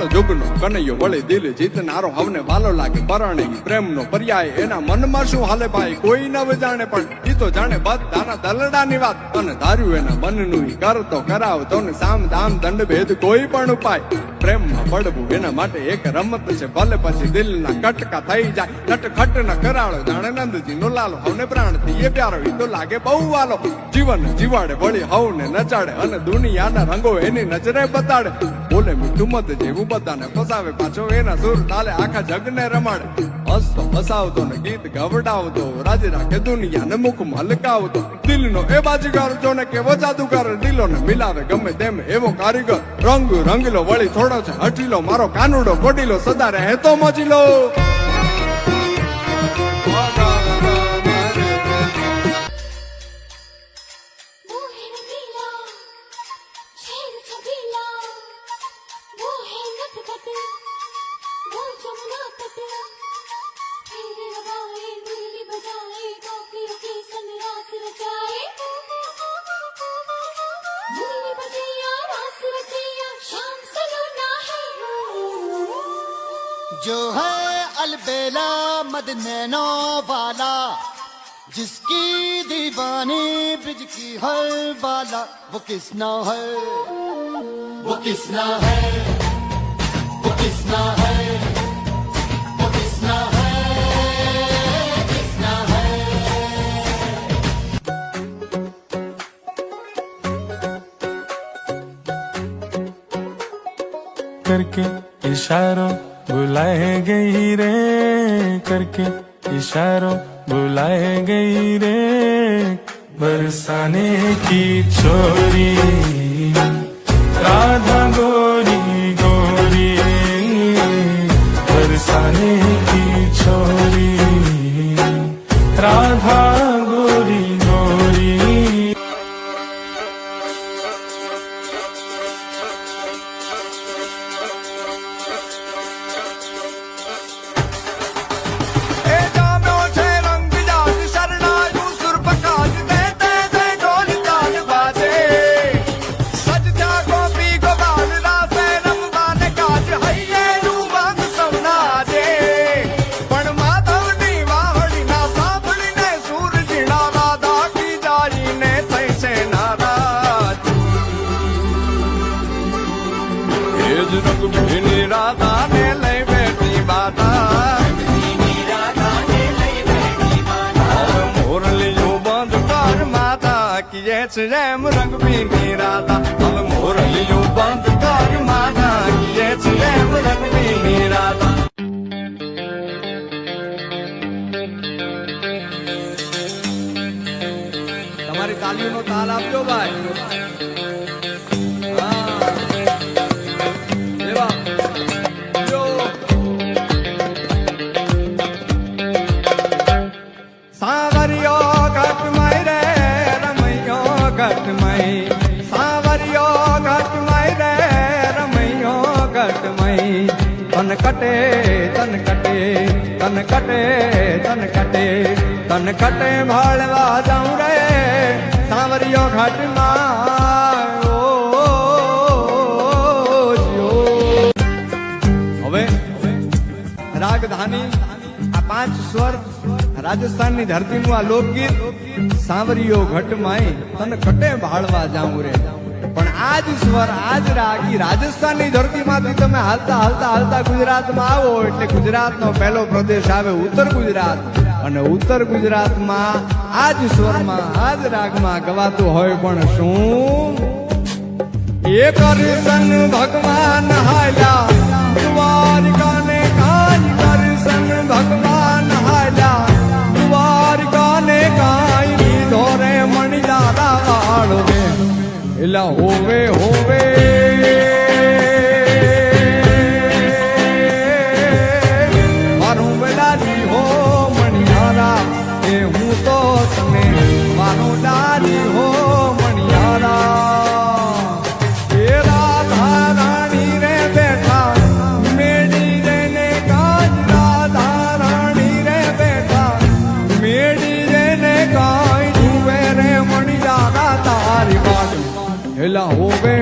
કાળ જુગનો કનૈયો વળી દિલ જીતનારો હવને વાલો લાગે પરણે પ્રેમનો પર્યાય એના મનમાં શું હાલે ભાઈ કોઈ ન જાણે પણ ઈ તો જાણે બધાના દલડાની વાત અને ધાર્યું એના મનનું કરતો કરાવતો ને સામ દામ દંડ ભેદ કોઈ પણ ઉપાય પ્રેમમાં પડવું એના માટે એક રમત છે ભલે પછી દિલના કટકા થઈ જાય નટખટ ન કરાળો જાણે નંદજી નો લાલો હવને પ્રાણથી એ પ્યારો ઈ તો લાગે બહુ વાલો જીવન જીવાડે વળી હવને નચાડે અને દુનિયાના રંગો એની નજરે બતાડે બોલે મીઠું મત જેવું બધાને ફસાવે પાછો એના સુર તાલે આખા જગને રમાડે હસતો હસાવતો ને ગીત ગવડાવતો રાજી રાખે દુનિયાને મુખમાં લકાવતો દિલનો એ બાજીગર જોને કેવો જાદુગર દિલોને મિલાવે ગમે તેમ એવો કારીગર રંગ રંગીલો વળી થોડો છે હઠીલો મારો કાનુડો કોડીલો સદા રહે તો મોજીલો जो है अलबेला मदनैनो वाला जिसकी दीवानी ब्रिज की हर वाला वो किसना है वो किसना है वो किसना है वो किसना है किसना है करके इशारों बुलाए गई रे करके इशारों बुलाए गई रे बरसाने की छोरी राधा गोरी गोरी बरसाने की छोरी राधा गोरी गोरी राधा ने लई बेटी बाता मोरलियों बंद कर माता किए जेम रंग बीनी राधा अब मोरलियों बंद कर माता किए जेम रंग बीनी राधा તમારી તાલીનો તાલ આપજો ભાઈ સાવરિયો ઘટમય રે રમૈયો ઘટમય સાવરિયો ઘટમય રે રમૈયો ઘટમય તન કટે તન કટે તન કટે તન કટે તન કટે ભાળવા જાઉં રે સાવરિયો ઘટમાં હવે રાગધાની આ 5 સ્વર રાજસ્થાનની ધરતીનું આ લોકગીત સાવરિયો ઘટમાય તને કટે ભાળવા જાઉં રે પણ આજ સ્વર આજ રાગી રાજસ્થાનની ધરતીમાંથી તમે હાલતા હાલતા હાલતા ગુજરાતમાં આવો એટલે ગુજરાતનો પહેલો પ્રદેશ આવે ઉત્તર ગુજરાત અને ઉત્તર ગુજરાતમાં આજ સ્વરમાં આજ રાગમાં ગવાતું હોય પણ શું એ કરશન ભગવાન હાલ્યા દ્વારકાને કાજ કરશન ભગવાન હાલ્યા દ્વારકાને કાઈ ધોરે મણિદારા વાળવે એલા હોવે હોવે મારું વેલાજી હો મણિયારા એ હું તો તને મારું દાદી હો મણિયારા એ રાધા રાણી રે બેઠા મેડી રે ને કાજ રાધા રાણી રે બેઠા મેડી રે ને કાઈ જુએ રે મણિયારા તારી બાજુ એલા હોવે